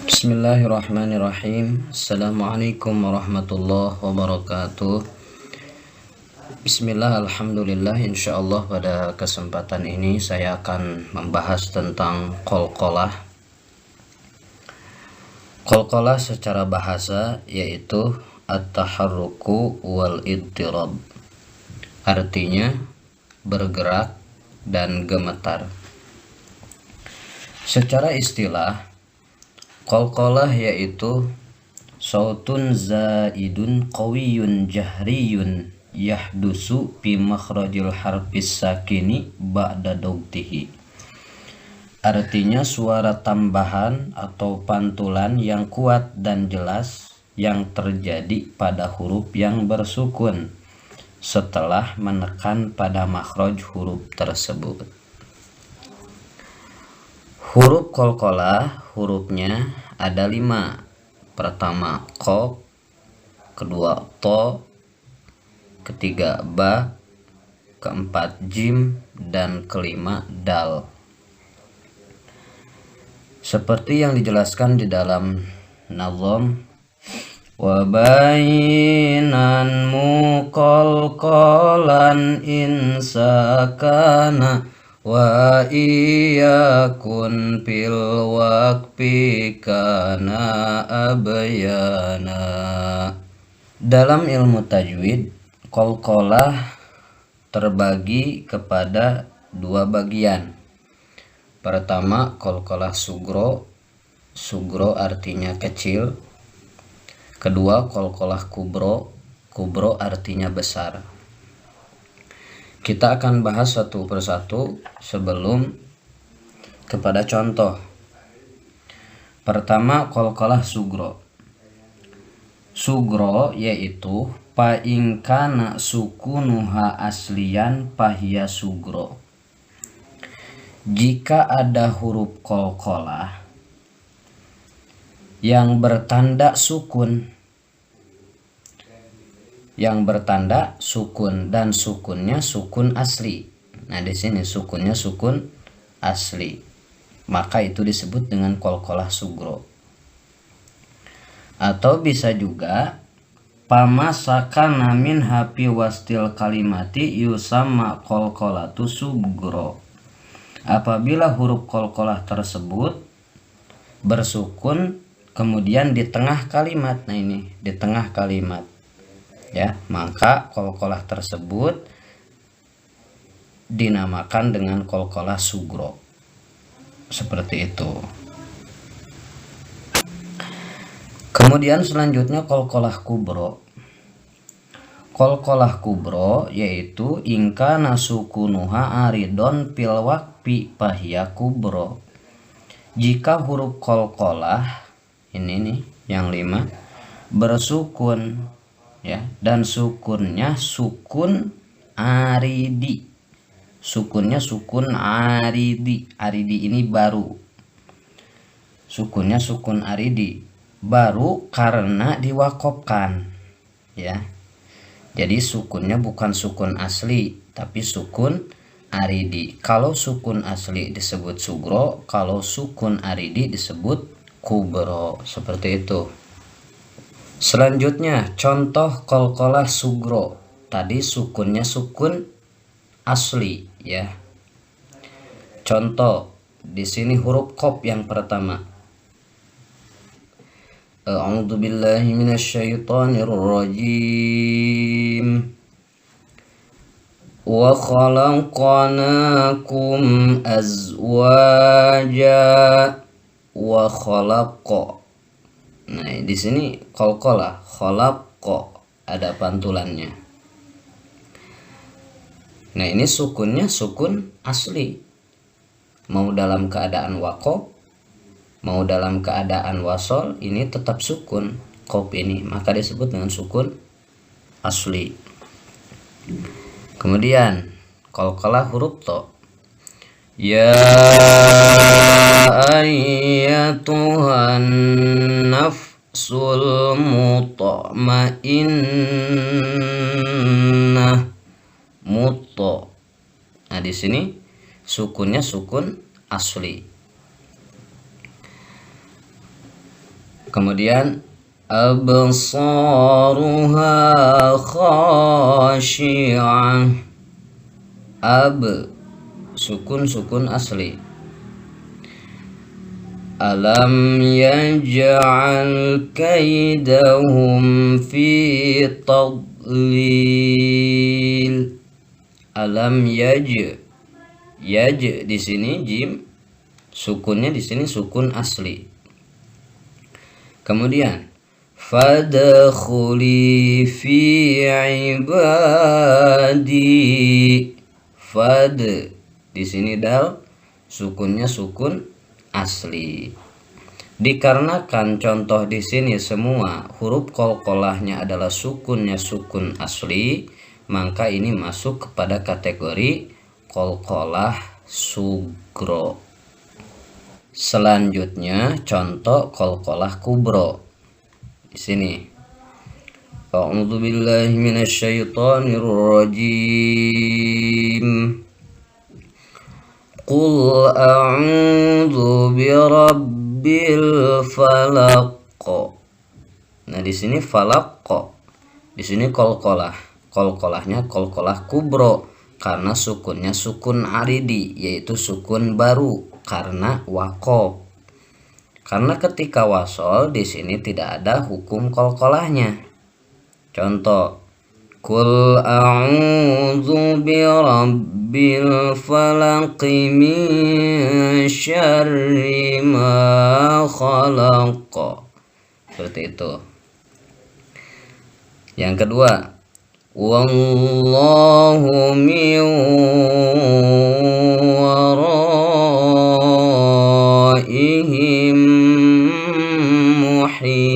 Bismillahirrahmanirrahim. Assalamualaikum warahmatullahi wabarakatuh. Bismillah, alhamdulillah. Insyaallah pada kesempatan ini saya akan membahas tentang qalqalah. Qalqalah secara bahasa yaitu at-taharruku wal idtirab. Artinya bergerak dan gemetar. Secara istilah, qalqalah yaitu sautun zaidun qawiyun jahriyun yahdusu fi makhrajil harfis sakini ba'da dautihi. Artinya suara tambahan atau pantulan yang kuat dan jelas yang terjadi pada huruf yang bersukun setelah menekan pada makhraj huruf tersebut. Huruf qalqalah hurufnya ada 5. Pertama qaf, kedua to, ketiga ba, keempat jim, dan kelima dal. Seperti yang dijelaskan di dalam nazam, wa bainan muqalqalan insakana wa iyakun fil waqfi kana abyana. Dalam ilmu tajwid, qalqalah terbagi kepada 2 bagian. Pertama, qalqalah sugro. Sugro artinya kecil. Kedua, qalqalah kubro. Kubro artinya besar. Kita akan bahas satu persatu sebelum kepada contoh. Pertama, qalqalah sugro. Sugro yaitu paingkana sukunuha aslian pahya sugro. Jika ada huruf qalqalah yang bertanda sukun, dan sukunnya sukun asli. Nah, di sini sukunnya sukun asli. Maka itu disebut dengan qalqalah sugro. Atau bisa juga pamasakana min hapi wastil kalimati yusamma qalqalatu sugro. Apabila huruf qalqalah tersebut bersukun kemudian di tengah kalimat. Nah, ini di tengah kalimat. Ya, maka qalqalah tersebut dinamakan dengan qalqalah sugro. Seperti itu. Kemudian selanjutnya qalqalah kubro. Qalqalah kubro yaitu ingkana sukunuha aridon fil waqfi fahiya kubro. Jika huruf qalqalah ini nih yang 5 bersukun, ya, dan sukunnya sukun aridi. Sukunnya sukun aridi. Aridi ini baru. Sukunnya sukun aridi. Baru karena diwakofkan, ya. Jadi sukunnya bukan sukun asli, tapi sukun aridi. Kalau sukun asli disebut sugro, kalau sukun aridi disebut kubro. Seperti itu. Selanjutnya contoh qalqalah sugro. Tadi sukunnya sukun asli, ya. Contoh di sini huruf qaf yang pertama. A'udzu billahi minasyaitonir rajim. Wa khalaqnakum azwaja wa khalaqa. Nah, di sini qalqalah khalaqa, ada pantulannya. Nah, ini sukunnya sukun asli. Mau dalam keadaan waqaf, mau dalam keadaan wasol, ini tetap sukun qaf ini, maka disebut dengan sukun asli. Kemudian qalqalah huruf to. Ya ayyatuhan nafsul mutmainnah mutto. Nah, di sini sukunnya sukun asli. Kemudian absaruha khashi'ah. Sukun asli. Alam yaj'al kaidahum fi tadlil. Alam yaj di sini jim, sukunnya di sini sukun asli. Kemudian fadkhuli fi ibadi. Fad di sini dal, sukunnya sukun asli. Dikarenakan contoh di sini semua huruf qalqalahnya adalah sukunnya sukun asli, maka ini masuk kepada kategori qalqalah sugro. Selanjutnya contoh qalqalah kubro. Di sini. A'udzu billahi minasyaitonir rajim. Qul a'udzu birabbil falaq. Nah, di sini falaq. Di sini qalqalah. Qalqalahnya qalqalah kubro karena sukunnya sukun aridi, yaitu sukun baru karena waqaf. Karena ketika wasol di sini tidak ada hukum qalqalahnya. Contoh, Qul a'udzu birabbil falaq min syarri ma khalaq. Seperti itu. Yang kedua, wallahu min waraihim muhit.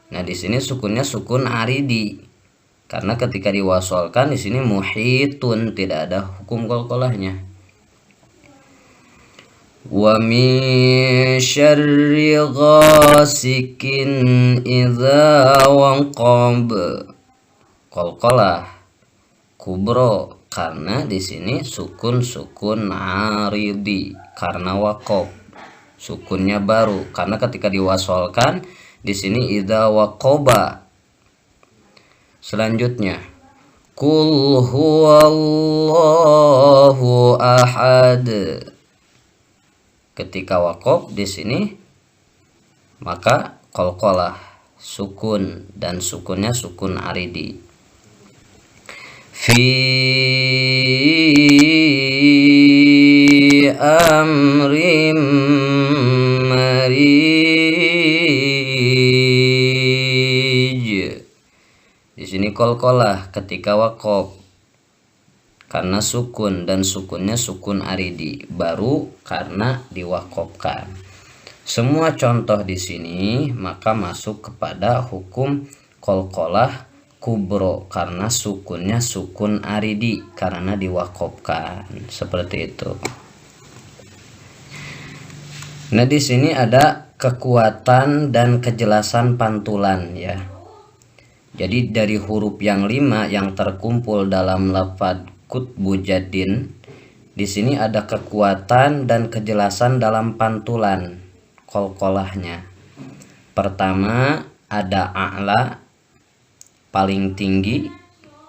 Nah, di sini sukunnya sukun aridi karena ketika diwasolkan di sini muhitun, tidak ada hukum qalqalahnya. Wa min syarri ghasikin idza waqab. Qalqalah kubro karena di sini sukun aridi karena waqaf. Sukunnya baru karena ketika diwasolkan di sini idza waqaba. Selanjutnya, Qul huwallahu ahad. Ketika waqaf di sini maka qalqalah sukun dan sukunnya sukun aridi. Fi amrim di sini qalqalah ketika waqaf karena sukun dan sukunnya sukun aridi baru karena diwaqafkan. Semua contoh di sini maka masuk kepada hukum qalqalah kubro karena sukunnya sukun aridi karena diwaqafkan. Seperti itu. Nah, di sini ada kekuatan dan kejelasan pantulan ya. Jadi dari huruf yang 5 yang terkumpul dalam lafaz kutbu jadin, di sini ada kekuatan dan kejelasan dalam pantulan qalqalahnya. Pertama ada a'la, paling tinggi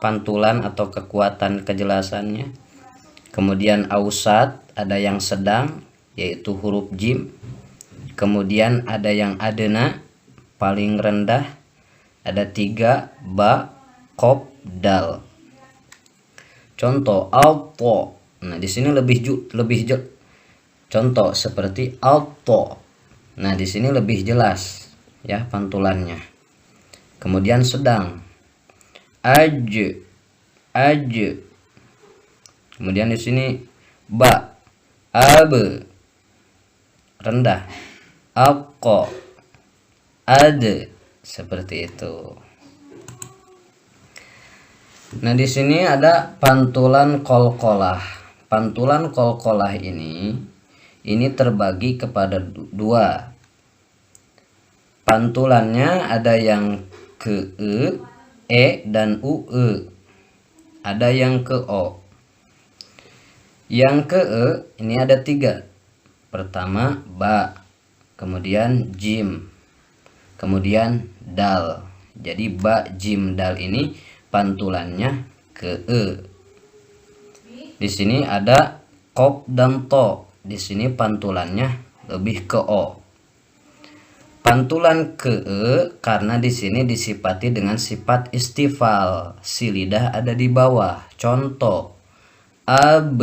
pantulan atau kekuatan kejelasannya. Kemudian ausat, ada yang sedang yaitu huruf jim. Kemudian ada yang adena, paling rendah, ada 3 ba, qaf, dal. Contoh alto. Nah, di sini lebih contoh seperti alto. Nah, di sini lebih jelas ya pantulannya. Kemudian sedang aj. Kemudian di sini ba, ab, rendah, aqqa, ad, seperti itu. Nah, di sini ada pantulan qalqalah. Pantulan qalqalah ini terbagi kepada 2. Pantulannya ada yang ke e dan ue. Ada yang ke o. Yang ke ini ada 3. Pertama ba, kemudian jim, kemudian dal. Jadi ba, jim, dal ini pantulannya ke e. Di sini ada qaf dan to. Di sini pantulannya lebih ke o. Pantulan ke e karena di sini disifati dengan sifat istifal. Si lidah ada di bawah. Contoh ab,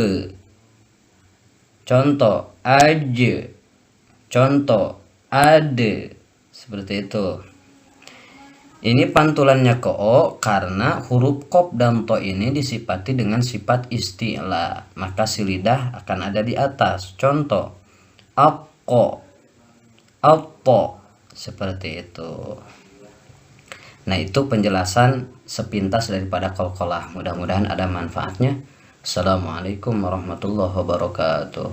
contoh aj, contoh ade, seperti itu. Ini pantulannya ke o karena huruf qaf dan to ini disifati dengan sifat isti'la, maka si lidah akan ada di atas. Contoh aqqa, atto, seperti itu. Nah, itu penjelasan sepintas daripada qalqalah. Mudah-mudahan ada manfaatnya. Assalamualaikum warahmatullahi wabarakatuh.